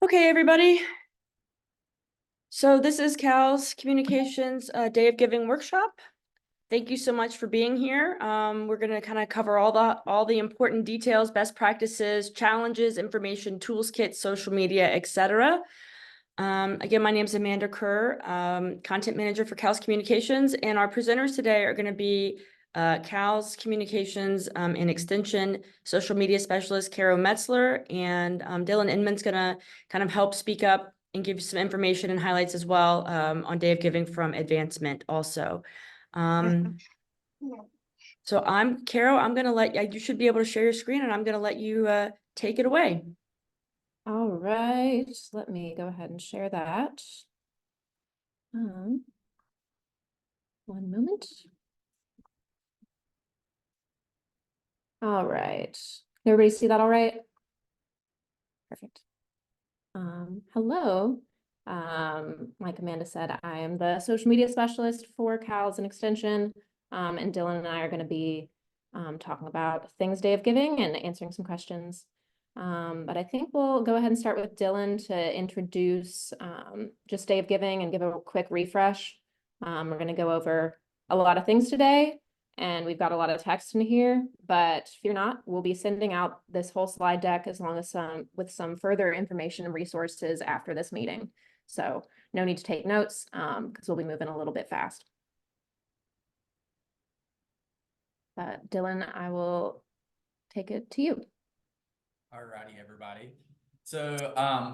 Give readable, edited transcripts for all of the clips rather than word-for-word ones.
Okay, everybody. So this is CALS Communications Day of Giving workshop. Thank you so much for being here. We're going to kind of cover all the important details, best practices, challenges, information, tools, kits, social media, etc. Again, my name is Amanda Kerr, content manager for CALS Communications, and our presenters today are going to be CALS Communications and Extension social media specialist Caro Metzler, and Dylan Inman's going to kind of help speak up and give you some information and highlights as well on Day of Giving from Advancement also. So Caro, I'm going to let you should be able to share your screen, and I'm going to let you take it away. All right, let me go ahead and share that. One moment. All right, everybody see that all right? Perfect. Hello. Like Amanda said, I am the social media specialist for CALS and Extension, and Dylan and I are going to be talking about things Day of Giving and answering some questions. But I think we'll go ahead and start with Dylan to introduce just Day of Giving and give a quick refresh. We're going to go over a lot of things today, and we've got a lot of text in here, but fear not, we'll be sending out this whole slide deck as long as with some further information and resources after this meeting. So no need to take notes because we'll be moving a little bit fast. But Dylan, I will take it to you. All righty, everybody. So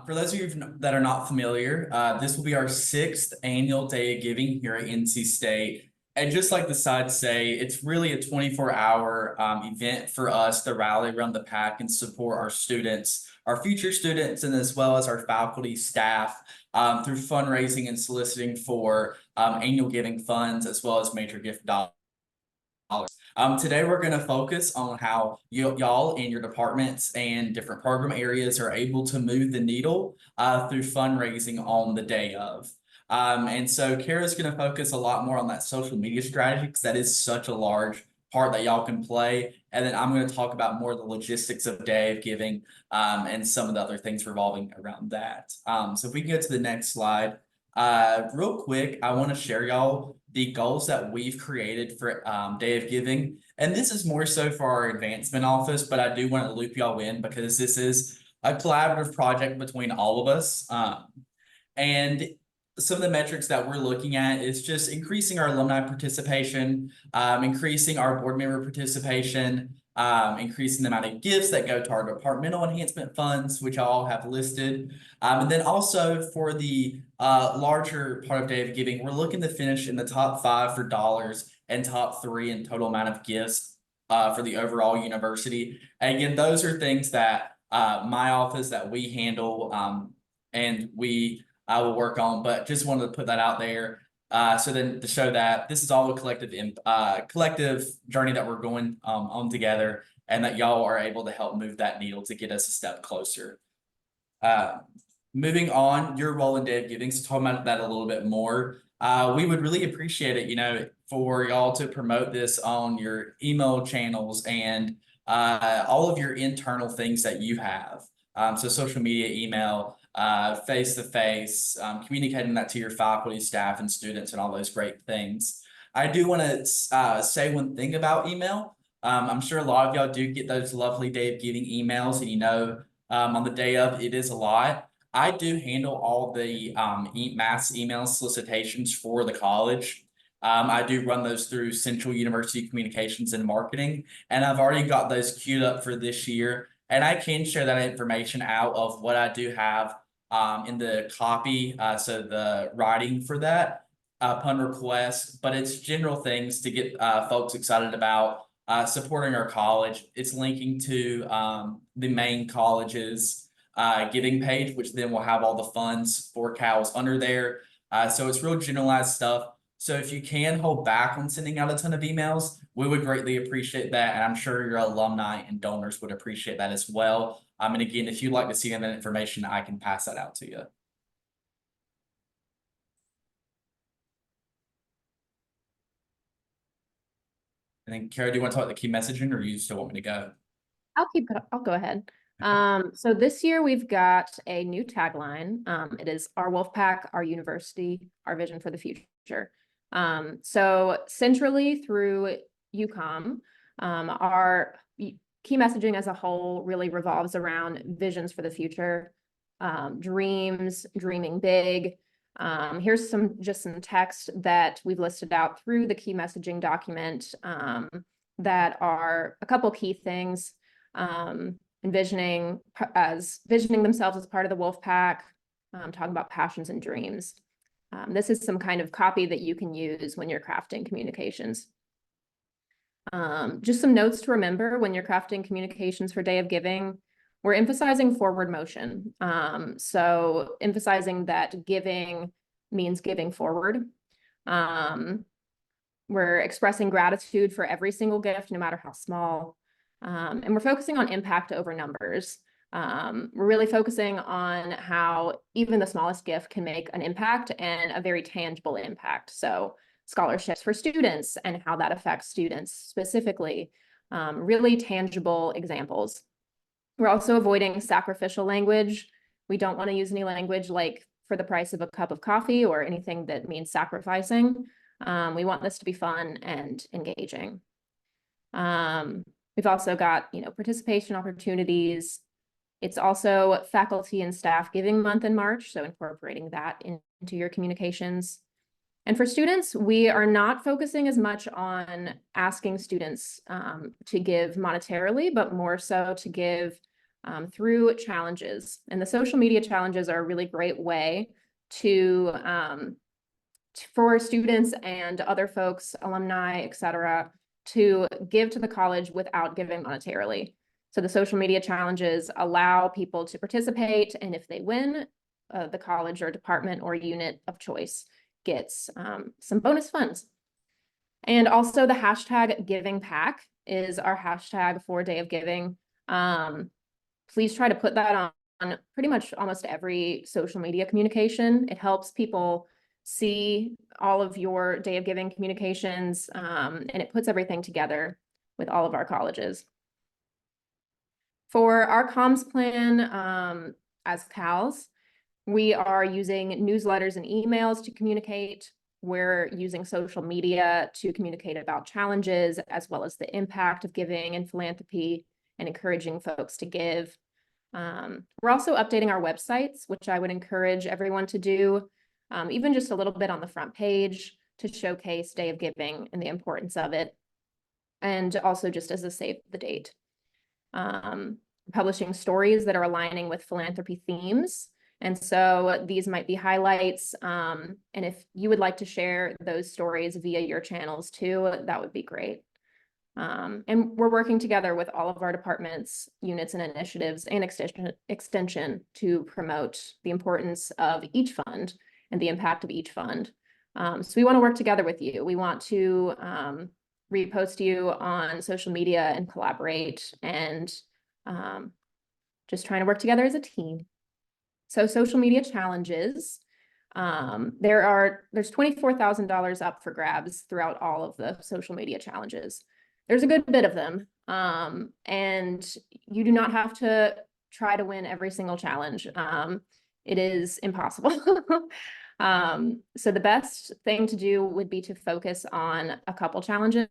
for those of you that are not familiar, this will be our 6th annual Day of Giving here at NC State. And just like the sides say, it's really a 24-hour event for us to rally around the pack and support our students, our future students, and as well as our faculty, staff, through fundraising and soliciting for annual giving funds, as well as major gift dollars. Today we're going to focus on how y'all in your departments and different program areas are able to move the needle through fundraising on the day of. And so Kara's going to focus a lot more on that social media strategy because that is such a large part that y'all can play. And then I'm going to talk about more of the logistics of Day of Giving and some of the other things revolving around that. So if we can go to the next slide. Real quick, I want to share y'all the goals that we've created for Day of Giving. And this is more so for our advancement office, but I do want to loop y'all in because this is a collaborative project between all of us. And some of the metrics that we're looking at is just increasing our alumni participation, increasing our board member participation, increasing the amount of gifts that go to our departmental enhancement funds, which I all have listed. And then also for the larger part of Day of Giving, we're looking to finish in the top 5 for dollars and top 3 in total amount of gifts for the overall university. And again, those are things that my office that we handle and I will work on, but just wanted to put that out there. So then to show that this is all a collective journey that we're going on together, and that y'all are able to help move that needle to get us a step closer. Moving on, your role in Day of Giving, so talking about that a little bit more. We would really appreciate it, for y'all to promote this on your email channels and all of your internal things that you have. So social media, email, face-to-face, communicating that to your faculty, staff, and students, and all those great things. I do want to say one thing about email. I'm sure a lot of y'all do get those lovely Day of Giving emails, and on the day of, it is a lot. I do handle all the mass email solicitations for the college. I do run those through Central University Communications and Marketing, and I've already got those queued up for this year. And I can share that information out of what I do have in the copy, so the writing for that upon request, but it's general things to get folks excited about supporting our college. It's linking to the main college's giving page, which then will have all the funds for CALS under there. So it's real generalized stuff. So if you can hold back on sending out a ton of emails, we would greatly appreciate that. And I'm sure your alumni and donors would appreciate that as well. And again, if you'd like to see that information, I can pass that out to you. And then Kara, do you want to talk about the key messaging, or you still want me to go? I'll go ahead. So this year we've got a new tagline. It is our Wolfpack, our university, our vision for the future. So centrally through UComm, our key messaging as a whole really revolves around visions for the future, dreams, dreaming big. Here's just some text that we've listed out through the key messaging document that are a couple key things. Visioning themselves as part of the wolf pack, talking about passions and dreams. This is some kind of copy that you can use when you're crafting communications. Just some notes to remember when you're crafting communications for Day of Giving. We're emphasizing forward motion. So emphasizing that giving means giving forward. We're expressing gratitude for every single gift, no matter how small. And we're focusing on impact over numbers. We're really focusing on how even the smallest gift can make an impact and a very tangible impact. So scholarships for students and how that affects students specifically, really tangible examples. We're also avoiding sacrificial language. We don't want to use any language like for the price of a cup of coffee or anything that means sacrificing. We want this to be fun and engaging. We've also got, participation opportunities. It's also Faculty and Staff Giving Month in March, so incorporating that into your communications. And for students, we are not focusing as much on asking students to give monetarily, but more so to give through challenges. And the social media challenges are a really great way for students and other folks, alumni, et cetera, to give to the college without giving monetarily. So the social media challenges allow people to participate, and if they win, the college or department or unit of choice gets some bonus funds. And also the hashtag Giving Pack is our hashtag for Day of Giving. Please try to put that on pretty much almost every social media communication. It helps people see all of your Day of Giving communications, and it puts everything together with all of our colleges. For our comms plan, as CALS, we are using newsletters and emails to communicate. We're using social media to communicate about challenges, as well as the impact of giving and philanthropy and encouraging folks to give. We're also updating our websites, which I would encourage everyone to do, even just a little bit on the front page to showcase Day of Giving and the importance of it. And also just as a save the date. Publishing stories that are aligning with philanthropy themes. And so these might be highlights. And if you would like to share those stories via your channels too, that would be great. And we're working together with all of our departments, units and initiatives and extension to promote the importance of each fund and the impact of each fund. So we want to work together with you. We want to repost you on social media and collaborate and just trying to work together as a team. So social media challenges, there's $24,000 up for grabs throughout all of the social media challenges. There's a good bit of them, and you do not have to try to win every single challenge. It is impossible. So the best thing to do would be to focus on a couple challenges.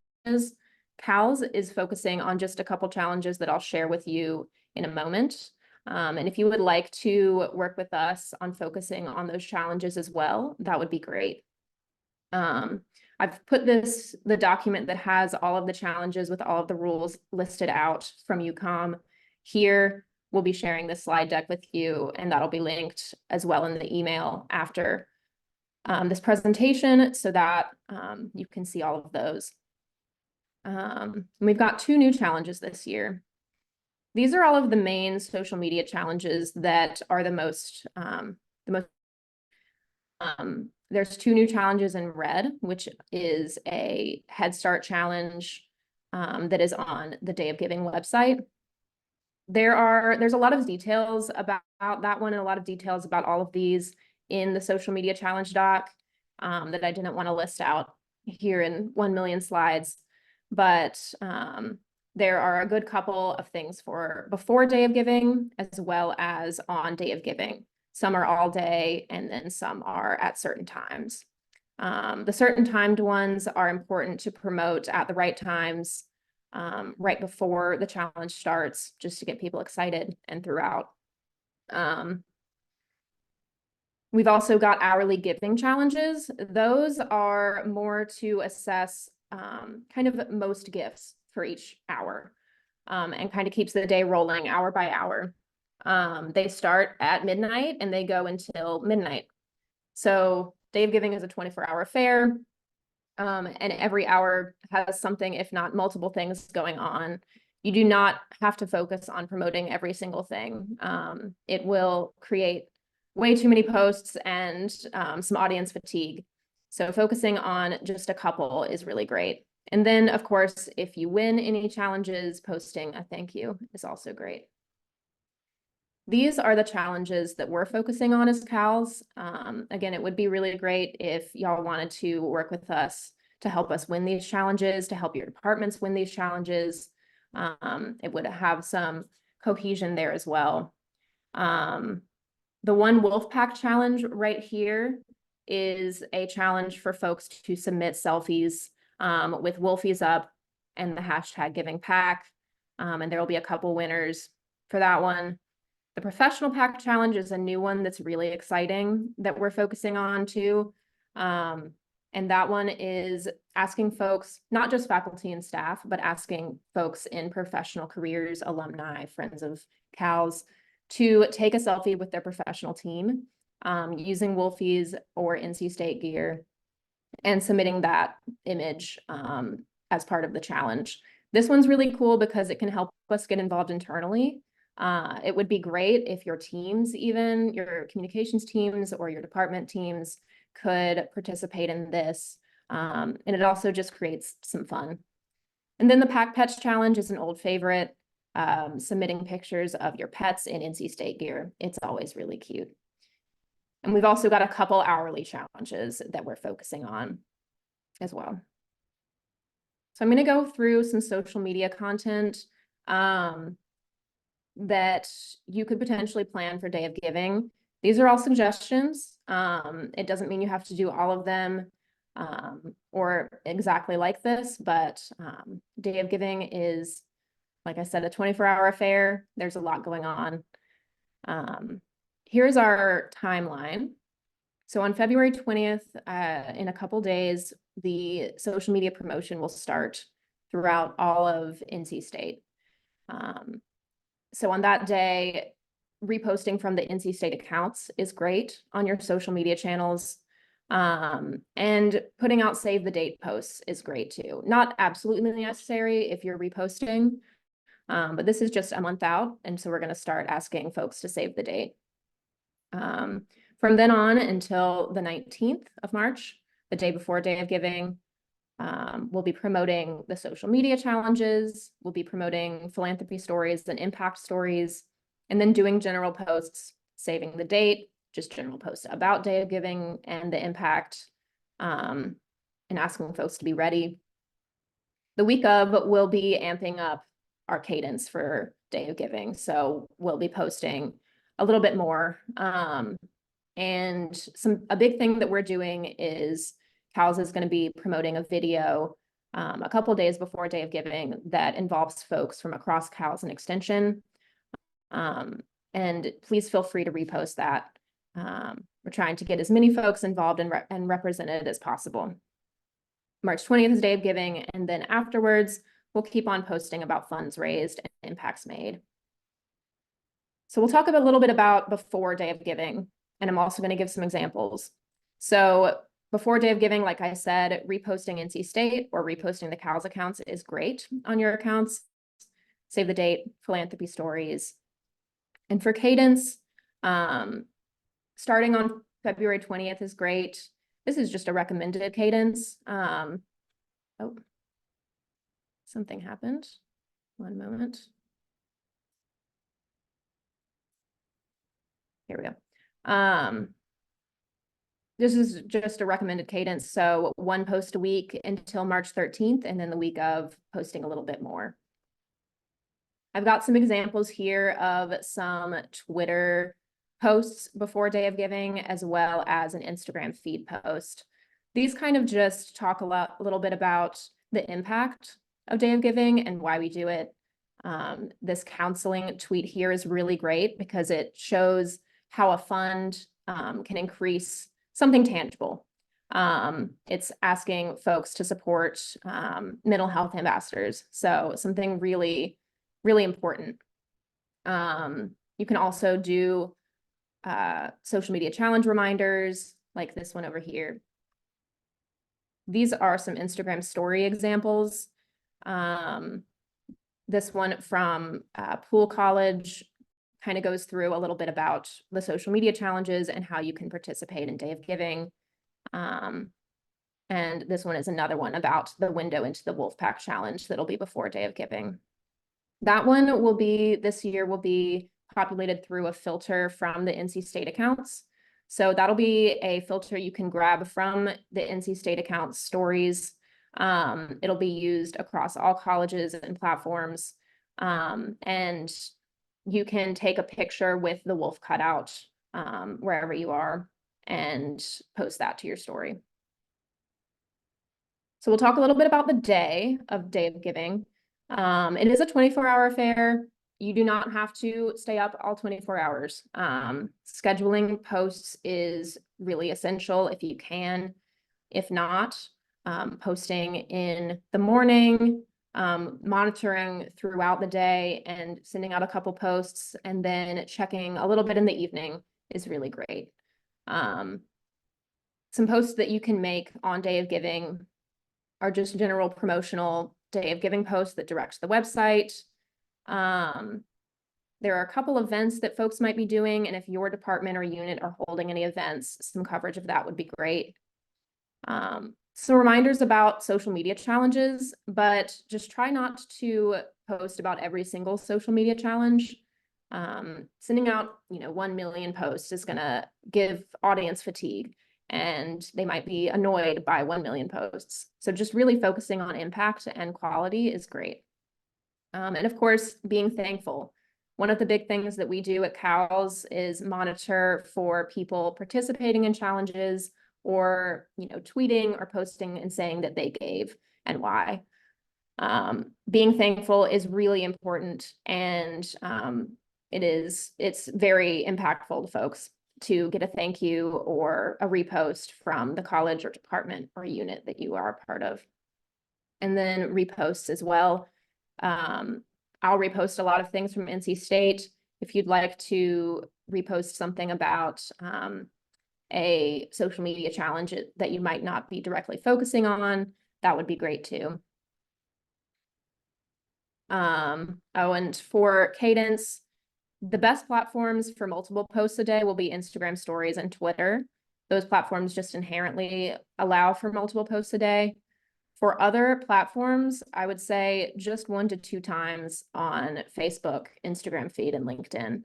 CALS is focusing on just a couple challenges that I'll share with you in a moment. And if you would like to work with us on focusing on those challenges as well, that would be great. I've put the document that has all of the challenges with all of the rules listed out from UComm here. We'll be sharing this slide deck with you, and that'll be linked as well in the email after this presentation so that you can see all of those. We've got 2 new challenges this year. These are all of the main social media challenges that are the most, there's 2 new challenges in red, which is a Head Start challenge that is on the Day of Giving website. There's a lot of details about that one and a lot of details about all of these in the social media challenge doc that I didn't want to list out here in 1 million slides. But there are a good couple of things for before Day of Giving as well as on Day of Giving. Some are all day and then some are at certain times. The certain timed ones are important to promote at the right times, right before the challenge starts, just to get people excited and throughout. We've also got hourly giving challenges. Those are more to assess kind of most gifts for each hour, and kind of keeps the day rolling hour by hour. They start at midnight and they go until midnight. So Day of Giving is a 24-hour affair, and every hour has something, if not multiple things going on. You do not have to focus on promoting every single thing. It will create way too many posts and some audience fatigue. So focusing on just a couple is really great. And then, of course, if you win any challenges, posting a thank you is also great. These are the challenges that we're focusing on as CALS. Again, it would be really great if y'all wanted to work with us to help us win these challenges, to help your departments win these challenges. It would have some cohesion there as well. The One Wolfpack challenge right here is a challenge for folks to submit selfies with Wolfies up and the hashtag giving pack. And there will be a couple winners for that one. The Professional Pack challenge is a new one that's really exciting that we're focusing on too. And that one is asking folks, not just faculty and staff, but asking folks in professional careers, alumni, friends of CALS, to take a selfie with their professional team using Wolfies or NC State gear and submitting that image as part of the challenge. This one's really cool because it can help us get involved internally. It would be great if your teams, even your communications teams or your department teams, could participate in this. And it also just creates some fun. And then the Pack Pets Challenge is an old favorite, submitting pictures of your pets in NC State gear. It's always really cute. And we've also got a couple hourly challenges that we're focusing on as well. So I'm going to go through some social media content that you could potentially plan for Day of Giving. These are all suggestions. It doesn't mean you have to do all of them or exactly like this, but Day of Giving is, like I said, a 24-hour affair. There's a lot going on. Here's our timeline. So on February 20th, in a couple days, the social media promotion will start throughout all of NC State. So on that day, reposting from the NC State accounts is great on your social media channels. And putting out save the date posts is great too. Not absolutely necessary if you're reposting, but this is just a month out. And so we're going to start asking folks to save the date. From then on until the 19th of March, the day before Day of Giving, we'll be promoting the social media challenges. We'll be promoting philanthropy stories and impact stories, and then doing general posts, saving the date, just general posts about Day of Giving and the impact, and asking folks to be ready. The week of, we'll be amping up our cadence for Day of Giving. So we'll be posting a little bit more. And a big thing that we're doing is CALS is going to be promoting a video a couple of days before Day of Giving that involves folks from across CALS and Extension. And please feel free to repost that. We're trying to get as many folks involved and represented as possible. March 20th is Day of Giving, and then afterwards, we'll keep on posting about funds raised and impacts made. So we'll talk a little bit about before Day of Giving, and I'm also going to give some examples. So before Day of Giving, like I said, reposting NC State or reposting the CALS accounts is great on your accounts. Save the date, philanthropy stories. And for cadence, starting on February 20th is great. This is just a recommended cadence. Oh, something happened. One moment. Here we go. This is just a recommended cadence. So one post a week until March 13th, and then the week of posting a little bit more. I've got some examples here of some Twitter posts before Day of Giving, as well as an Instagram feed post. These kind of just talk a little bit about the impact of Day of Giving and why we do it. This counseling tweet here is really great because it shows how a fund can increase something tangible. It's asking folks to support mental health ambassadors. So something really, really important. You can also do social media challenge reminders like this one over here. These are some Instagram story examples. This one from Poole College kind of goes through a little bit about the social media challenges and how you can participate in Day of Giving. And this one is another one about the window into the Wolfpack Challenge that'll be before Day of Giving. That one will be, this year will be populated through a filter from the NC State accounts. So that'll be a filter you can grab from the NC State accounts stories. It'll be used across all colleges and platforms. And you can take a picture with the wolf cutout wherever you are and post that to your story. So we'll talk a little bit about the day of Giving. It is a 24-hour affair. You do not have to stay up all 24 hours. Scheduling posts is really essential if you can. If not, posting in the morning, monitoring throughout the day and sending out a couple posts and then checking a little bit in the evening is really great. Some posts that you can make on Day of Giving are just general promotional Day of Giving posts that direct to the website. There are a couple events that folks might be doing, and if your department or unit are holding any events, some coverage of that would be great. Some reminders about social media challenges, but just try not to post about every single social media challenge. Sending out, 1 million posts is going to give audience fatigue, and they might be annoyed by 1 million posts. So just really focusing on impact and quality is great. And of course, being thankful. One of the big things that we do at CALS is monitor for people participating in challenges or, tweeting or posting and saying that they gave and why. Being thankful is really important, and it's very impactful to folks to get a thank you or a repost from the college or department or unit that you are a part of. And then reposts as well. I'll repost a lot of things from NC State. If you'd like to repost something about a social media challenge that you might not be directly focusing on, that would be great too. And for cadence, the best platforms for multiple posts a day will be Instagram stories and Twitter. Those platforms just inherently allow for multiple posts a day. For other platforms, I would say just 1 to 2 times on Facebook, Instagram feed, and LinkedIn.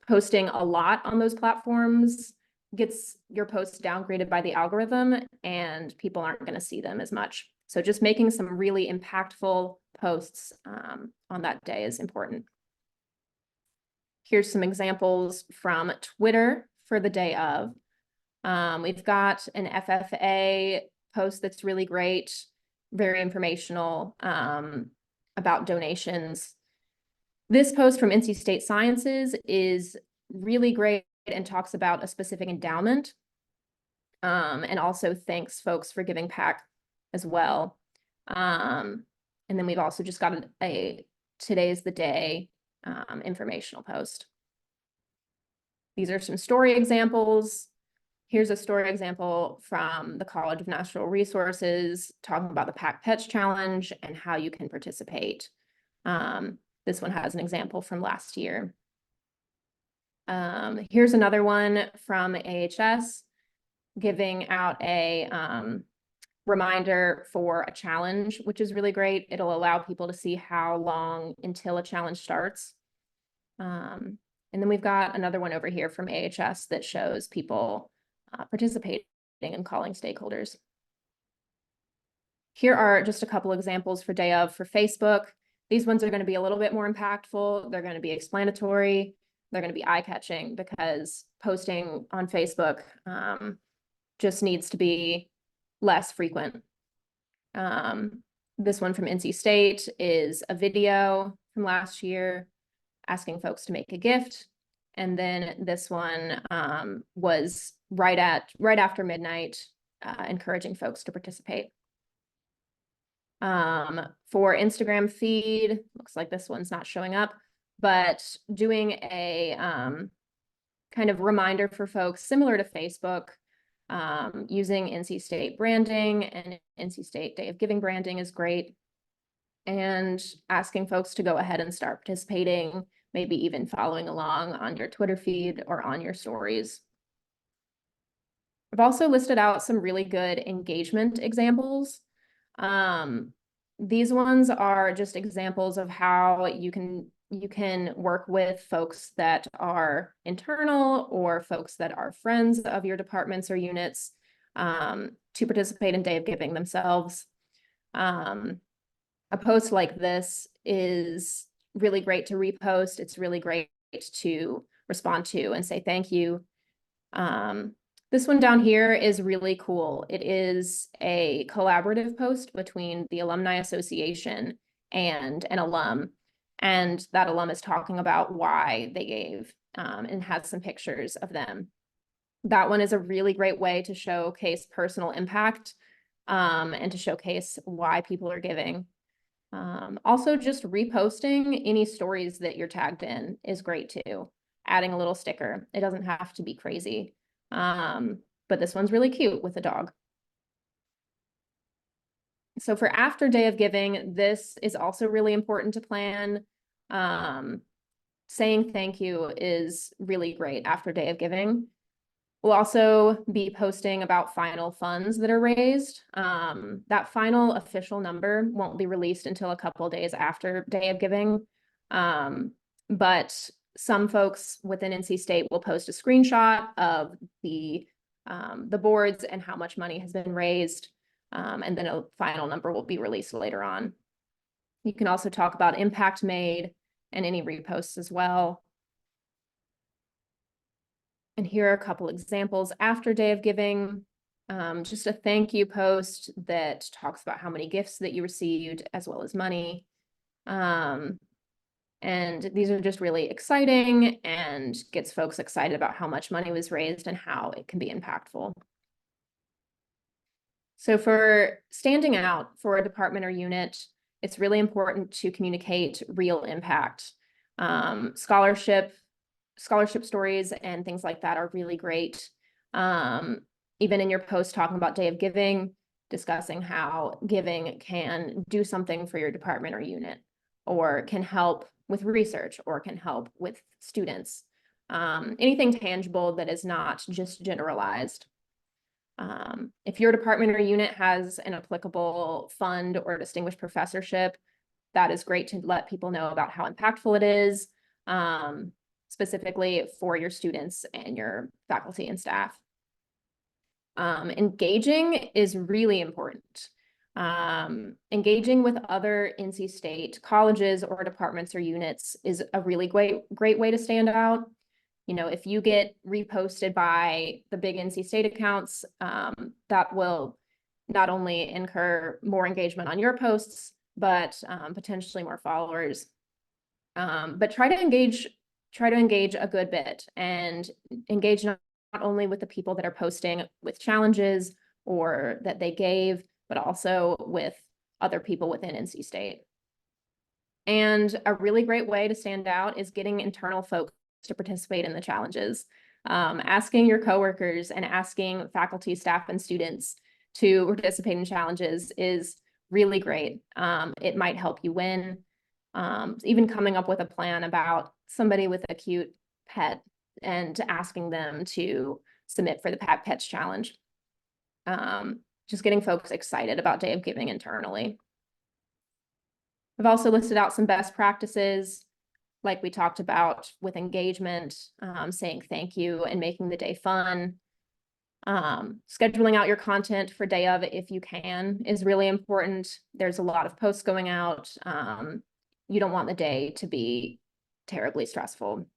Posting a lot on those platforms gets your posts downgraded by the algorithm, and people aren't going to see them as much. So just making some really impactful posts on that day is important. Here's some examples from Twitter for the day of. We've got an FFA post that's really great, very informational about donations. This post from NC State Sciences is really great and talks about a specific endowment, and also thanks folks for giving back as well. And then we've also just got a today's the day informational post. These are some story examples. Here's a story example from the College of Natural Resources talking about the Pack Pets Challenge and how you can participate. This one has an example from last year. Here's another one from AHS giving out a reminder for a challenge, which is really great. It'll allow people to see how long until a challenge starts. And then we've got another one over here from AHS that shows people participating and calling stakeholders. Here are just a couple examples for day of for Facebook. These ones are going to be a little bit more impactful. They're going to be explanatory. They're going to be eye-catching because posting on Facebook just needs to be less frequent. This one from NC State is a video from last year asking folks to make a gift. And then this one was right after midnight, encouraging folks to participate. For Instagram feed, looks like this one's not showing up, but doing a kind of reminder for folks similar to Facebook, using NC State branding, and NC State Day of Giving branding is great. And asking folks to go ahead and start participating, maybe even following along on your Twitter feed or on your stories. I've also listed out some really good engagement examples. These ones are just examples of how you can work with folks that are internal or folks that are friends of your departments or units to participate in Day of Giving themselves. A post like this is really great to repost. It's really great to respond to and say thank you. This one down here is really cool. It is a collaborative post between the Alumni Association and an alum. And that alum is talking about why they gave and has some pictures of them. That one is a really great way to showcase personal impact and to showcase why people are giving. Also, just reposting any stories that you're tagged in is great too. Adding a little sticker. It doesn't have to be crazy. But this one's really cute with a dog. So for after Day of Giving, this is also really important to plan. Saying thank you is really great after Day of Giving. We'll also be posting about final funds that are raised. That final official number won't be released until a couple of days after Day of Giving. But some folks within NC State will post a screenshot of the boards and how much money has been raised. And then a final number will be released later on. You can also talk about impact made and any reposts as well. And here are a couple examples after Day of Giving. Just a thank you post that talks about how many gifts that you received as well as money. And these are just really exciting and gets folks excited about how much money was raised and how it can be impactful. So for standing out for a department or unit, it's really important to communicate real impact. Scholarship stories and things like that are really great. Even in your post talking about Day of Giving, discussing how giving can do something for your department or unit, or can help with research, or can help with students. Anything tangible that is not just generalized. If your department or unit has an applicable fund or distinguished professorship, that is great to let people know about how impactful it is, specifically for your students and your faculty and staff. Engaging is really important. Engaging with other NC State colleges or departments or units is a really great way to stand out. You know, if you get reposted by the big NC State accounts, that will not only incur more engagement on your posts, but potentially more followers. But try to engage a good bit, and engage not only with the people that are posting with challenges or that they gave, but also with other people within NC State. And a really great way to stand out is getting internal folks to participate in the challenges. Asking your coworkers and asking faculty, staff, and students to participate in challenges is really great. It might help you win. Even coming up with a plan about somebody with a cute pet and asking them to submit for the Pets Challenge. Just getting folks excited about Day of Giving internally. I've also listed out some best practices, like we talked about with engagement, saying thank you and making the day fun. Scheduling out your content for Day of if you can is really important. There's a lot of posts going out. you don't want the day to be terribly stressful.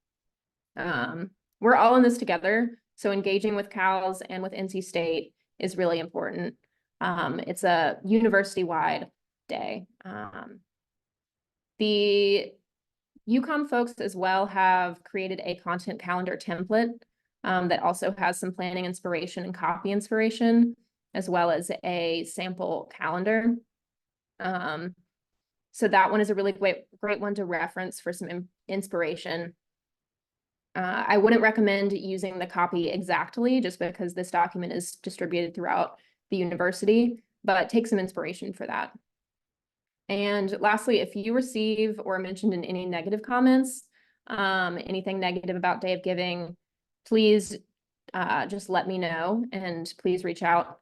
We're all in this together, so engaging with CALS and with NC State is really important. It's a university-wide day. The UComm folks as well have created a content calendar template that also has some planning inspiration and copy inspiration, as well as a sample calendar. So that one is a really great one to reference for some inspiration. I wouldn't recommend using the copy exactly, just because this document is distributed throughout the university, but take some inspiration for that. And lastly, if you receive or mentioned in any negative comments, anything negative about Day of Giving, please just let me know, and please reach out.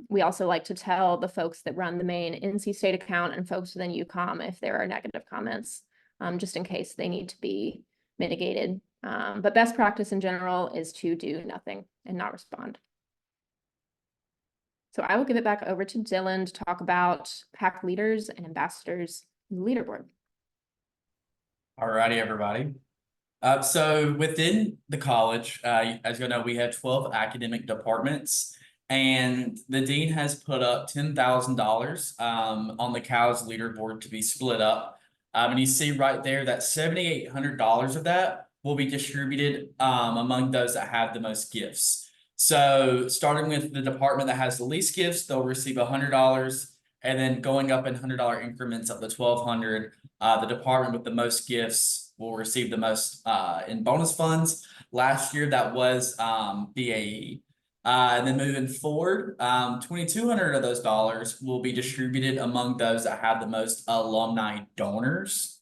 We also like to tell the folks that run the main NC State account and folks within UComm if there are negative comments, just in case they need to be mitigated. But best practice in general is to do nothing and not respond. So I will give it back over to Dylan to talk about PAC leaders and ambassadors in the leaderboard. All righty, everybody. So within the college, as you know, we have 12 academic departments, and the dean has put up $10,000 on the CALS leaderboard to be split up. And you see right there that $7,800 of that will be distributed among those that have the most gifts. So starting with the department that has the least gifts, they'll receive $100, and then going up in $100 increments up to $1,200. The department with the most gifts will receive the most in bonus funds. Last year that was BAE. And then moving forward, $2,200 of those dollars will be distributed among those that have the most alumni donors.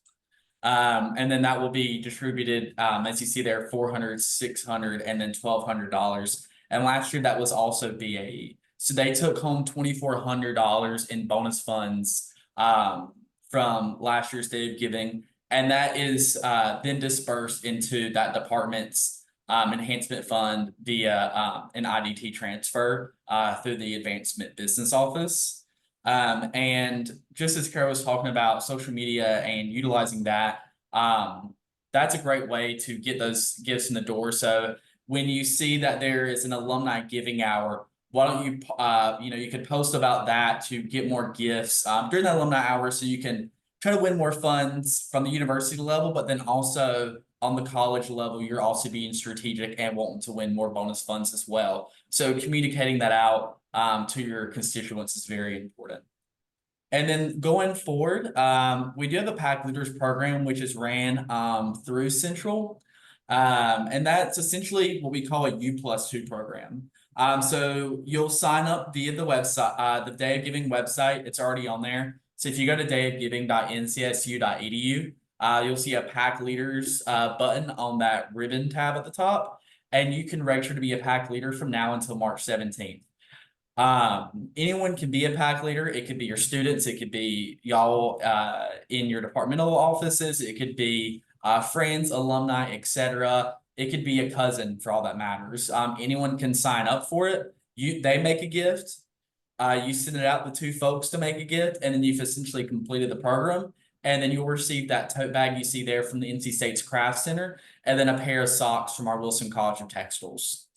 And then that will be distributed, as you see there, $400, $600, and then $1,200. And last year that was also BAE. So they took home $2,400 in bonus funds from last year's Day of Giving, and that is then dispersed into that department's enhancement fund via an IDT transfer through the Advancement Business Office. And just as Kara was talking about social media and utilizing that, that's a great way to get those gifts in the door. So when you see that there is an alumni giving hour, why don't you, you could post about that to get more gifts during that alumni hour, so you can try to win more funds from the university level, but then also on the college level, you're also being strategic and wanting to win more bonus funds as well. So communicating that out to your constituents is very important. And then going forward, we do have a PAC Leaders program, which is ran through Central. And that's essentially what we call a U+2 program. So you'll sign up via the website, the Day of Giving website. It's already on there. So if you go to dayofgiving.ncsu.edu, you'll see a PAC Leaders button on that ribbon tab at the top, and you can register to be a PAC leader from now until March 17th. Anyone can be a PAC leader. It could be your students. It could be y'all in your departmental offices. It could be friends, alumni, etc. It could be a cousin, for all that matters. Anyone can sign up for it. They make a gift. You send it out to 2 folks to make a gift, and then you've essentially completed the program. And then you'll receive that tote bag you see there from the NC State's Craft Center, and then a pair of socks from our Wilson College of Textiles.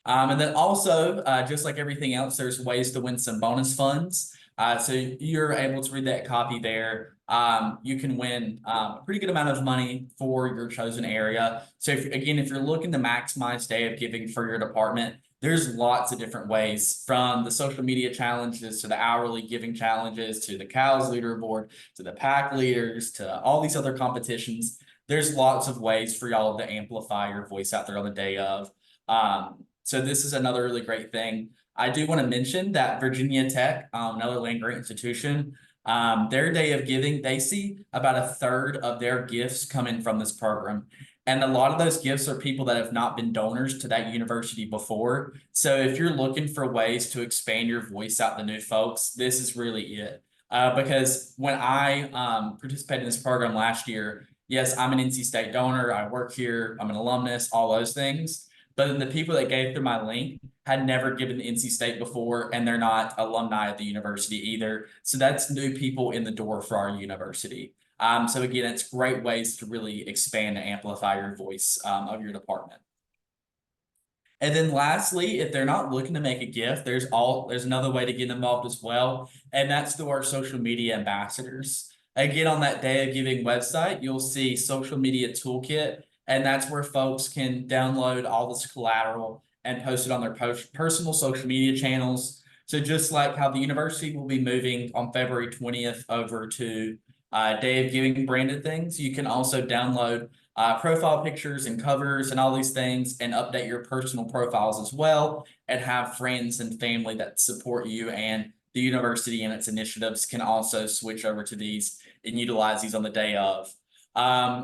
And then also, just like everything else, there's ways to win some bonus funds. So you're able to read that copy there. You can win a pretty good amount of money for your chosen area. So if you're looking to maximize Day of Giving for your department, there's lots of different ways, from the social media challenges to the hourly giving challenges to the CALS leaderboard to the PAC leaders to all these other competitions. There's lots of ways for y'all to amplify your voice out there on the day of. So this is another really great thing. I do want to mention that Virginia Tech, another land-grant institution, their Day of Giving, they see about 1/3 of their gifts coming from this program. And a lot of those gifts are people that have not been donors to that university before. So if you're looking for ways to expand your voice out to new folks, this is really it. Because when I participated in this program last year, yes, I'm an NC State donor, I work here, I'm an alumnus, all those things. But then the people that gave through my link had never given to NC State before, and they're not alumni at the university either. So that's new people in the door for our university. So again, it's great ways to really expand and amplify your voice of your department. And then lastly, if they're not looking to make a gift, there's another way to get involved as well, and that's through our social media ambassadors. Again, on that Day of Giving website, you'll see social media toolkit, and that's where folks can download all this collateral and post it on their personal social media channels. So just like how the university will be moving on February 20th over to Day of Giving branded things, you can also download profile pictures and covers and all these things, and update your personal profiles as well, and have friends and family that support you, and the university and its initiatives can also switch over to these and utilize these on the day of.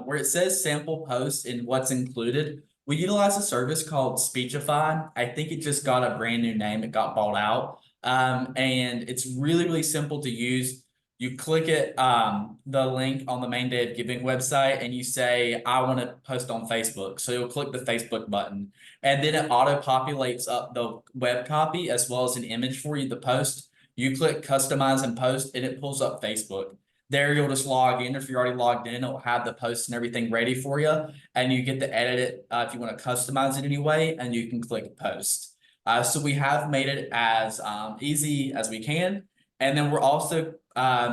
Where it says sample posts and what's included, we utilize a service called Speechify. I think it just got a brand new name. It got bought out. And it's really, really simple to use. You click it, the link on the main Day of Giving website, and you say, I want to post on Facebook. So you'll click the Facebook button, and then it auto populates up the web copy as well as an image for you to post. You click customize and post, and it pulls up Facebook. There you'll just log in. If you're already logged in, it'll have the post and everything ready for you, and you get to edit it if you want to customize it anyway, and you can click post. So we have made it as easy as we can. And then we're also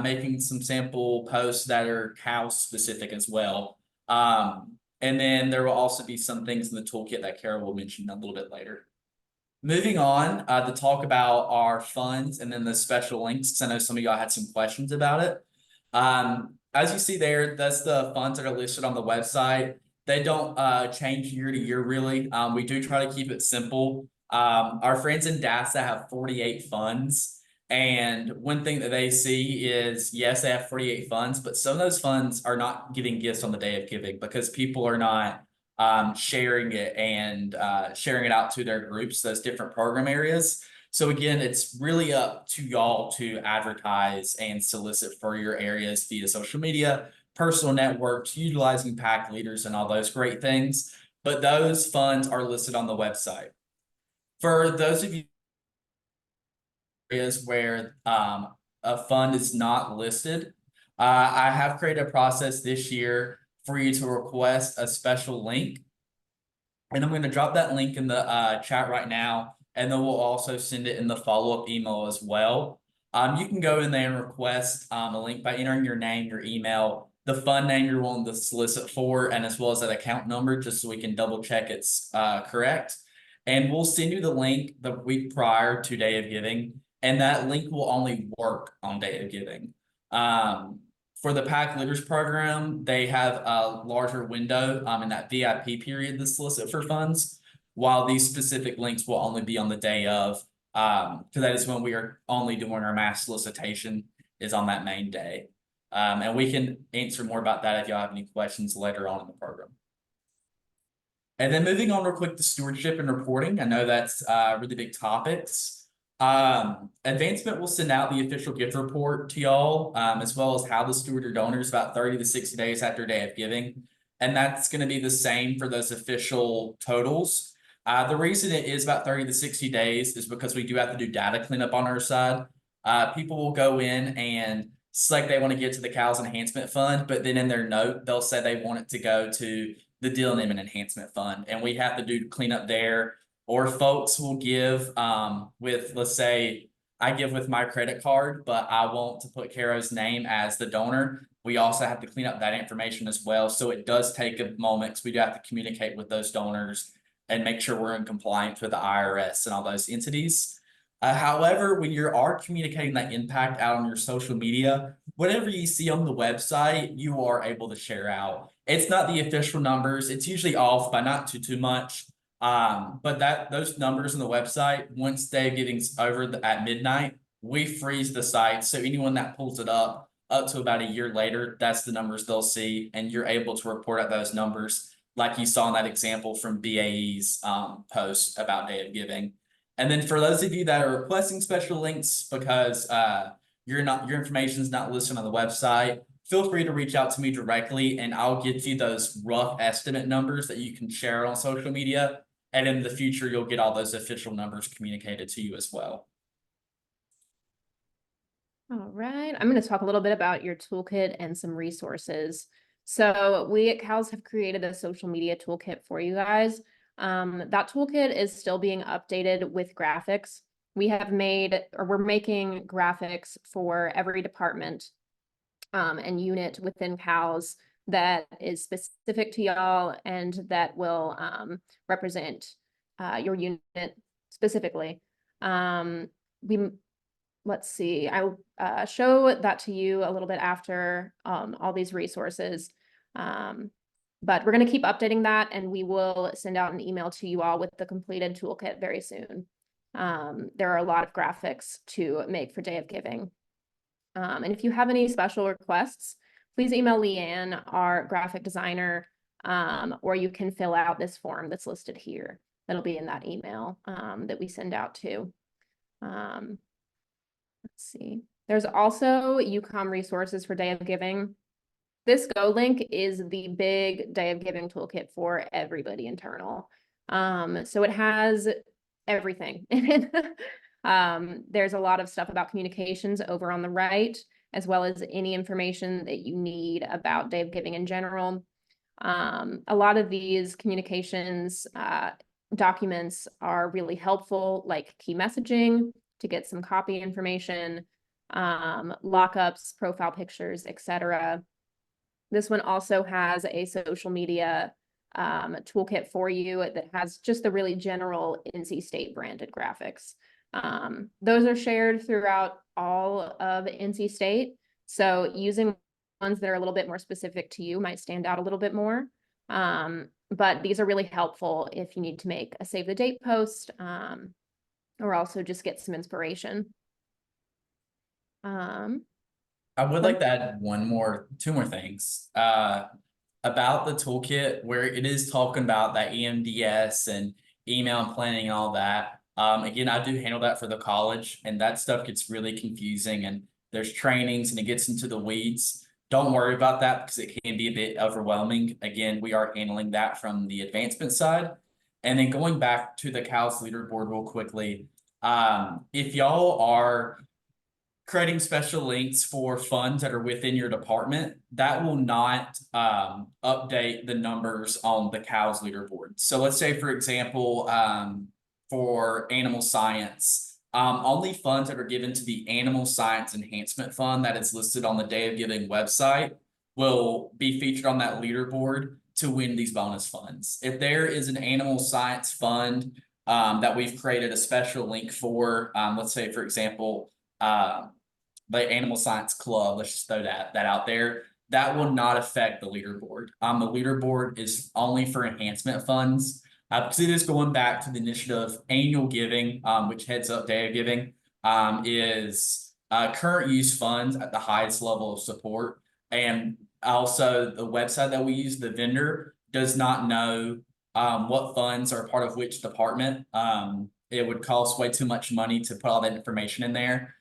making some sample posts that are CALS specific as well. And then there will also be some things in the toolkit that Kara will mention a little bit later. Moving on to talk about our funds and then the special links, because I know some of y'all had some questions about it. As you see there, that's the funds that are listed on the website. They don't change year to year, really. We do try to keep it simple. Our friends in DASA have 48 funds. And one thing that they see is, yes, they have 48 funds, but some of those funds are not getting gifts on the Day of Giving because people are not sharing it and sharing it out to their groups, those different program areas. So again, it's really up to y'all to advertise and solicit for your areas via social media, personal networks, utilizing PAC leaders and all those great things. But those funds are listed on the website. For those of you areas where a fund is not listed, I have created a process this year for you to request a special link. And I'm going to drop that link in the chat right now, and then we'll also send it in the follow-up email as well. You can go in there and request a link by entering your name, your email, the fund name you're wanting to solicit for, and as well as that account number, just so we can double check it's correct. And we'll send you the link the week prior to Day of Giving, and that link will only work on Day of Giving. For the PAC Leaders Program, they have a larger window in that VIP period to solicit for funds, while these specific links will only be on the day of, because that is when we are only doing our mass solicitation, is on that main day. And we can answer more about that if y'all have any questions later on in the program. And then moving on real quick to stewardship and reporting. I know that's really big topics. Advancement will send out the official gift report to y'all, as well as how the steward or donors about 30 to 60 days after Day of Giving. And that's going to be the same for those official totals. The reason it is about 30 to 60 days is because we do have to do data cleanup on our side. People will go in and select they want to give to the CALS Enhancement Fund, but then in their note, they'll say they want it to go to the Dylan Inman Enhancement Fund, and we have to do cleanup there. Or folks will give with, let's say, I give with my credit card, but I want to put Caro's name as the donor. We also have to clean up that information as well. So it does take a moment because we do have to communicate with those donors and make sure we're in compliance with the IRS and all those entities. However, when you are communicating that impact out on your social media, whatever you see on the website, you are able to share out. It's not the official numbers. It's usually off by not too much. But those numbers on the website, once Day of Giving's over at midnight, we freeze the site. So anyone that pulls it up to about a year later, that's the numbers they'll see, and you're able to report out those numbers like you saw in that example from BAE's post about Day of Giving. And then for those of you that are requesting special links because your information is not listed on the website, feel free to reach out to me directly, and I'll get you those rough estimate numbers that you can share on social media. And in the future, you'll get all those official numbers communicated to you as well. All right, I'm going to talk a little bit about your toolkit and some resources. So we at CALS have created a social media toolkit for you guys. That toolkit is still being updated with graphics. We have made, or we're making graphics for every department and unit within CALS that is specific to y'all and that will represent your unit specifically. We Let's see, I'll show that to you a little bit after all these resources. But we're going to keep updating that, and we will send out an email to you all with the completed toolkit very soon. There are a lot of graphics to make for Day of Giving. And if you have any special requests, please email Leanne, our graphic designer, or you can fill out this form that's listed here. That'll be in that email that we send out to. Let's see. There's also Comm resources for Day of Giving. This Go link is the big Day of Giving toolkit for everybody internal. So it has everything. There's a lot of stuff about communications over on the right, as well as any information that you need about Day of Giving in general. A lot of these communications documents are really helpful, like key messaging to get some copy information, lockups, profile pictures, etc. This one also has a social media toolkit for you that has just the really general NC State branded graphics. Those are shared throughout all of NC State. So using ones that are a little bit more specific to you might stand out a little bit more. But these are really helpful if you need to make a save the date post, or also just get some inspiration. I would like to add two more things. About the toolkit, where it is talking about that EMDS and email planning and all that. Again, I do handle that for the college, and that stuff gets really confusing, and there's trainings and it gets into the weeds. Don't worry about that because it can be a bit overwhelming. Again, we are handling that from the advancement side. And then going back to the CALS leaderboard real quickly, if y'all are creating special links for funds that are within your department, that will not update the numbers on the CALS leaderboard. So let's say, for example, for animal science, only funds that are given to the Animal Science Enhancement Fund that is listed on the Day of Giving website will be featured on that leaderboard to win these bonus funds. If there is an animal science fund that we've created a special link for, let's say, for example, the Animal Science Club, let's just throw that out there, that will not affect the leaderboard. The leaderboard is only for enhancement funds. Because it is going back to the initiative annual giving, which heads up Day of Giving, is current use funds at the highest level of support. And also the website that we use, the vendor, does not know what funds are part of which department. It would cost way too much money to put all that information in there.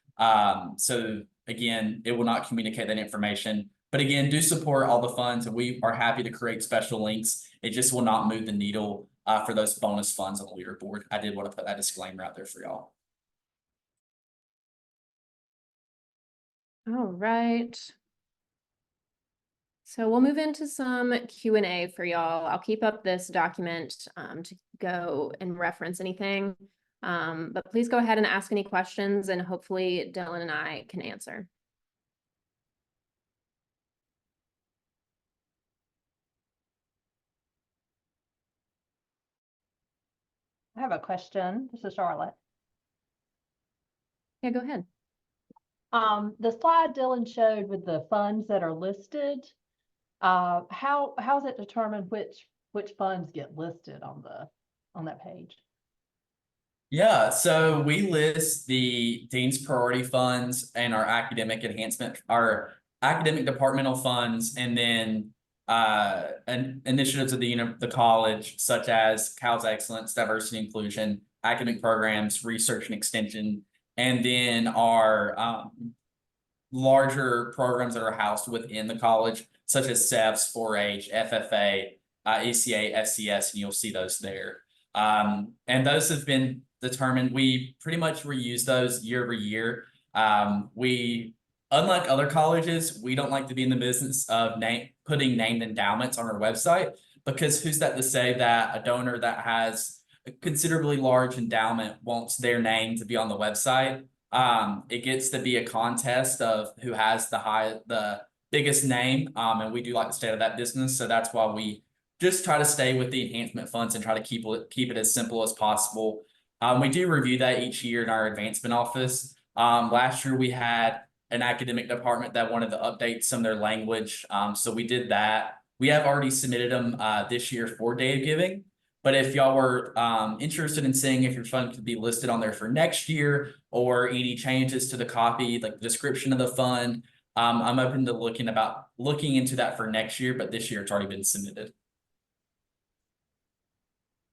So again, it will not communicate that information. But again, do support all the funds, and we are happy to create special links. It just will not move the needle for those bonus funds on the leaderboard. I did want to put that disclaimer out there for y'all. All right. So we'll move into some Q&A for y'all. I'll keep up this document to go and reference anything. But please go ahead and ask any questions, and hopefully Dylan and I can answer. I have a question. This is Charlotte. Yeah, go ahead. The slide Dylan showed with the funds that are listed, how's it determined which funds get listed on that page? Yeah, so we list the Dean's Priority Funds and our academic enhancement, our academic departmental funds, and then initiatives of the college, such as CALS Excellence, Diversity Inclusion, academic programs, research and extension, and then our larger programs that are housed within the college, such as SEFs, 4-H, FFA, ECA, FCS, and you'll see those there. And those have been determined. We pretty much reuse those year over year. We, unlike other colleges, we don't like to be in the business of putting named endowments on our website, because who's that to say that a donor that has a considerably large endowment wants their name to be on the website? It gets to be a contest of who has the biggest name, and we do like to stay out of that business. So that's why we just try to stay with the enhancement funds and try to keep it as simple as possible. We do review that each year in our advancement office. Last year we had an academic department that wanted to update some of their language. So we did that. We have already submitted them this year for Day of Giving. But if y'all were interested in seeing if your fund could be listed on there for next year, or any changes to the copy, like the description of the fund, I'm open to looking into that for next year, but this year it's already been submitted.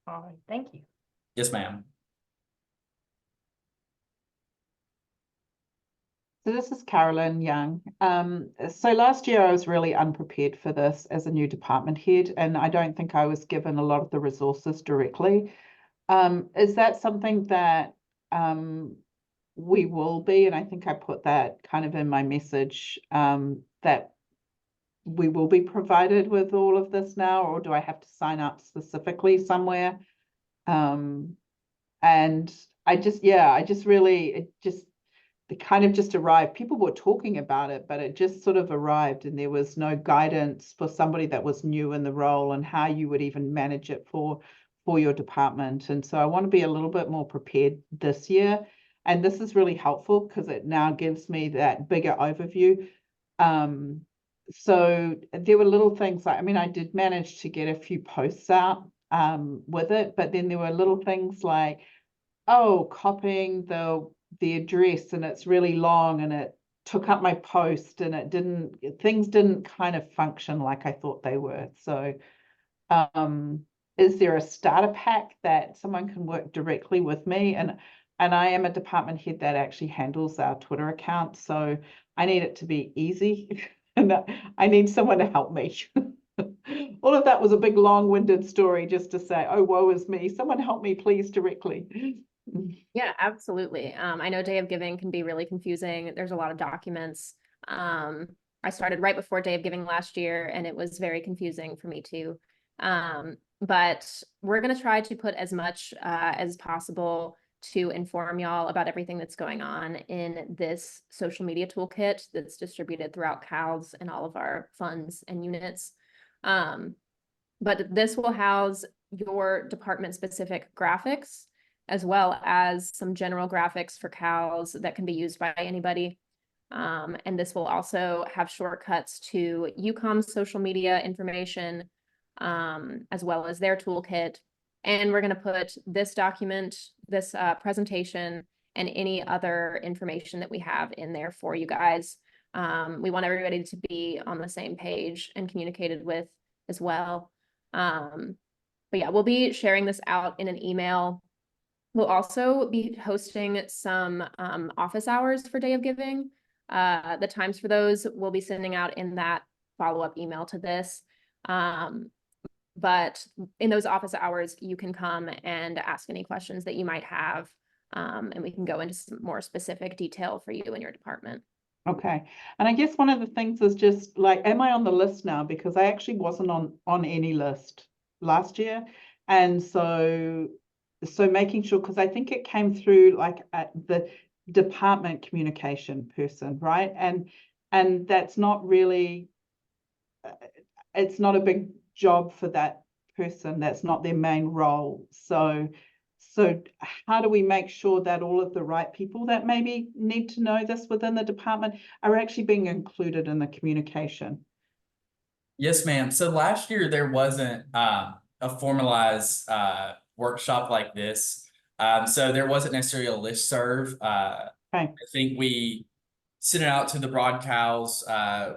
All right, thank you. Yes, ma'am. So this is Carolyn Young. So last year I was really unprepared for this as a new department head, and I don't think I was given a lot of the resources directly. Is that something that we will be? And I think I put that kind of in my message, that we will be provided with all of this now, or do I have to sign up specifically somewhere? And it kind of just arrived. People were talking about it, but it just sort of arrived, and there was no guidance for somebody that was new in the role and how you would even manage it for your department. And so I want to be a little bit more prepared this year. And this is really helpful because it now gives me that bigger overview. So there were little things like, I mean, I did manage to get a few posts out with it, but then there were little things like, oh, copying the address, and it's really long, and it took up my post, and things didn't kind of function like I thought they were. So is there a starter pack that someone can work directly with me? And I am a department head that actually handles our Twitter account, so I need it to be easy. And I need someone to help me. All of that was a big long-winded story just to say, oh, woe is me. Someone help me, please, directly. Yeah, absolutely. I know Day of Giving can be really confusing. There's a lot of documents. I started right before Day of Giving last year, and it was very confusing for me too. But we're going to try to put as much as possible to inform y'all about everything that's going on in this social media toolkit that's distributed throughout CALS and all of our funds and units. But this will house your department-specific graphics, as well as some general graphics for CALS that can be used by anybody. And this will also have shortcuts to UComm's social media information, as well as their toolkit. And we're going to put this document, this presentation, and any other information that we have in there for you guys. We want everybody to be on the same page and communicated with as well. But yeah, we'll be sharing this out in an email. We'll also be hosting some office hours for Day of Giving. The times for those we'll be sending out in that follow-up email to this. But in those office hours, you can come and ask any questions that you might have, and we can go into some more specific detail for you and your department. Okay. And I guess one of the things is just like, am I on the list now? Because I actually wasn't on any list last year. And so making sure, because I think it came through like at the department communication person, right? And that's not really, it's not a big job for that person. That's not their main role. So how do we make sure that all of the right people that maybe need to know this within the department are actually being included in the communication? Yes, ma'am. So last year there wasn't a formalized workshop like this. So there wasn't necessarily a listserv. Okay. I think we sent it out to the broadcasts,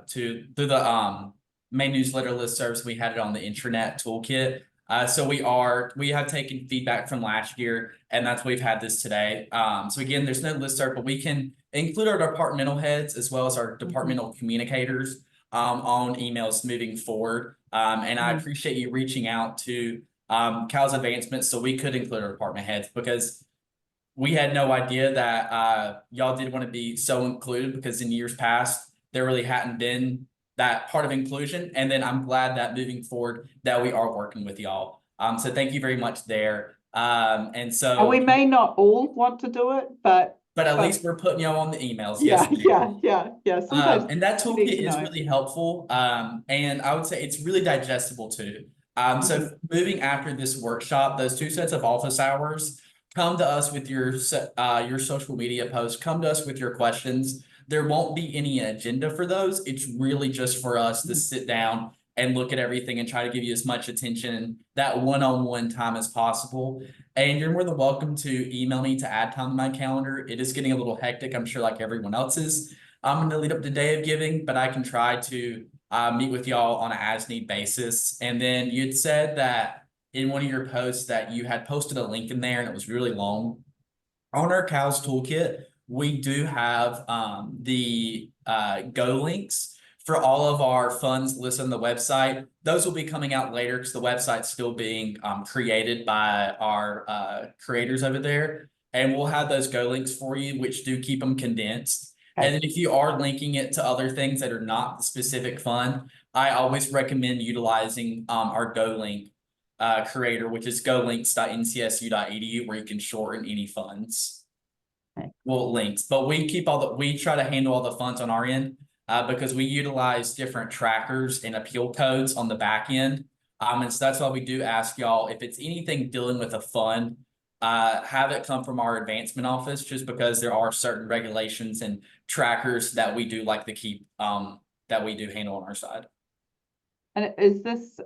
through the main newsletter listservs. We had it on the intranet toolkit. So we have taken feedback from last year, and that's why we've had this today. So again, there's no listserv, but we can include our departmental heads as well as our departmental communicators on emails moving forward. And I appreciate you reaching out to CALS Advancement so we could include our department heads, because we had no idea that y'all did want to be so included, because in years past, there really hadn't been that part of inclusion. And then I'm glad that moving forward that we are working with y'all. So thank you very much there. And And so, we may not all want to do it, but at least we're putting y'all on the emails. yeah, Yes, yeah. Sometimes and that you need toolkit to is know. really helpful. And I would say it's really digestible too. So moving after this workshop, those 2 sets of office hours, come to us with your social media posts, come to us with your questions. There won't be any agenda for those. It's really just for us to sit down and look at everything and try to give you as much attention, that one-on-one time as possible. And you're more than welcome to email me to add time to my calendar. It is getting a little hectic, I'm sure, like everyone else's. I'm going to lead up to Day of Giving, but I can try to meet with y'all on an as-need basis. And then you'd said that in one of your posts that you had posted a link in there and it was really long. On our CALS toolkit, we do have the Go links for all of our funds listed on the website. Those will be coming out later because the website's still being created by our creators over there. And we'll have those Go links for you, which do keep them condensed. Okay. And then if you are linking it to other things that are not the specific fund, I always recommend utilizing our Go link creator, which is golinks.ncsu.edu, where you can shorten any funds. Okay. Well, links, but we try to handle all the funds on our end because we utilize different trackers and appeal codes on the back end. And so that's why we do ask y'all, if it's anything dealing with a fund, have it come from our advancement office, just because there are certain regulations and trackers that we do like to keep that we do handle on our side. And is this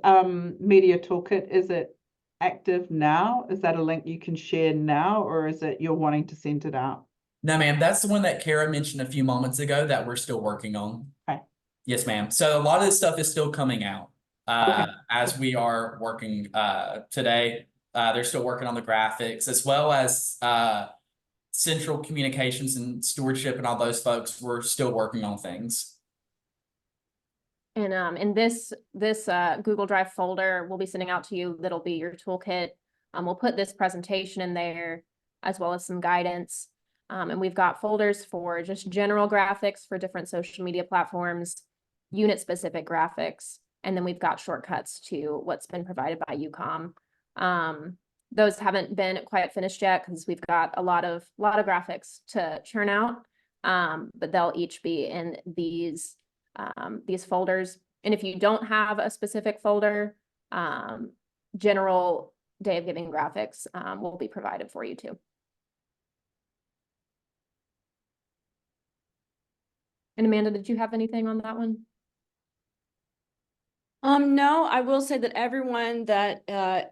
media toolkit, is it active now? Is that a link you can share now, or is it you're wanting to send it out? No, ma'am, that's the one that Kara mentioned a few moments ago that we're still working on. Okay. Yes, ma'am. So a lot of this stuff is still coming out Okay. as we are working today. They're still working on the graphics, as well as central communications and stewardship and all those folks. We're still working on things. And in this Google Drive folder, we'll be sending out to you, that'll be your toolkit. We'll put this presentation in there, as well as some guidance. And we've got folders for just general graphics for different social media platforms, unit-specific graphics, and then we've got shortcuts to what's been provided by UComm. Those haven't been quite finished yet because we've got a lot of graphics to churn out, but they'll each be in these folders. And if you don't have a specific folder, general Day of Giving graphics will be provided for you too. And Amanda, did you have anything on that one? No, I will say that everyone that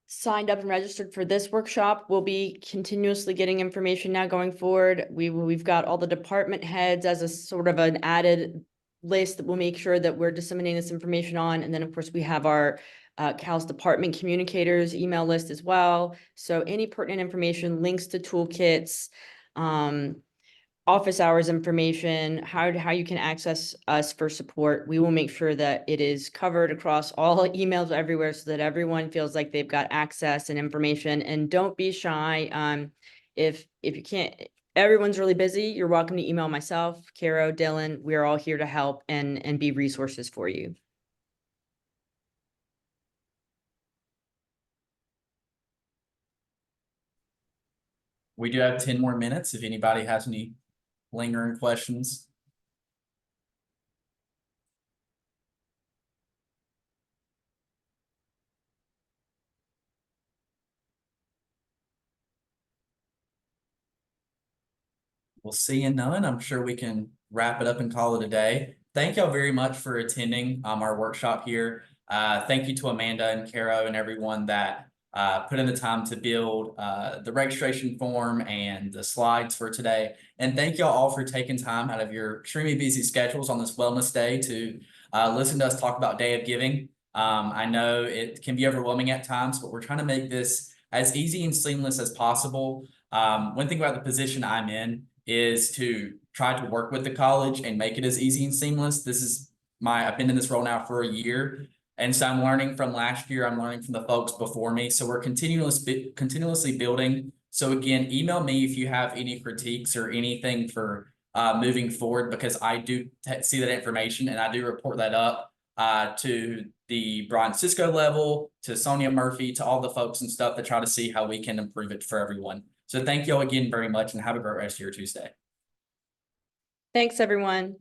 signed up and registered for this workshop will be continuously getting information now going forward. We've got all the department heads as a sort of an added list that will make sure that we're disseminating this information on. And then of course we have our CALS department communicators email list as well. So any pertinent information, links to toolkits, office hours information, how you can access us for support. We will make sure that it is covered across all emails everywhere so that everyone feels like they've got access and information. And don't be shy. If you can't, everyone's really busy, you're welcome to email myself, Caro, Dylan. We're all here to help and be resources for you. We do have 10 more minutes if anybody has any lingering questions. We'll see you none. I'm sure we can wrap it up and call it a day. Thank y'all very much for attending our workshop here. Thank you to Amanda and Caro and everyone that put in the time to build the registration form and the slides for today. And thank y'all all for taking time out of your extremely busy schedules on this Wellness Day to listen to us talk about Day of Giving. I know it can be overwhelming at times, but we're trying to make this as easy and seamless as possible. One thing about the position I'm in is to try to work with the college and make it as easy and seamless. I've been in this role now for a year. And so I'm learning from last year, I'm learning from the folks before me. So we're continuously building So again, email me if you have any critiques or anything for moving forward, because I do see that information and I do report that up to the Brian Cisco level, to Sonia Murphy, to all the folks and stuff to try to see how we can improve it for everyone. So thank you all again very much and have a great rest of your Tuesday. Thanks, everyone.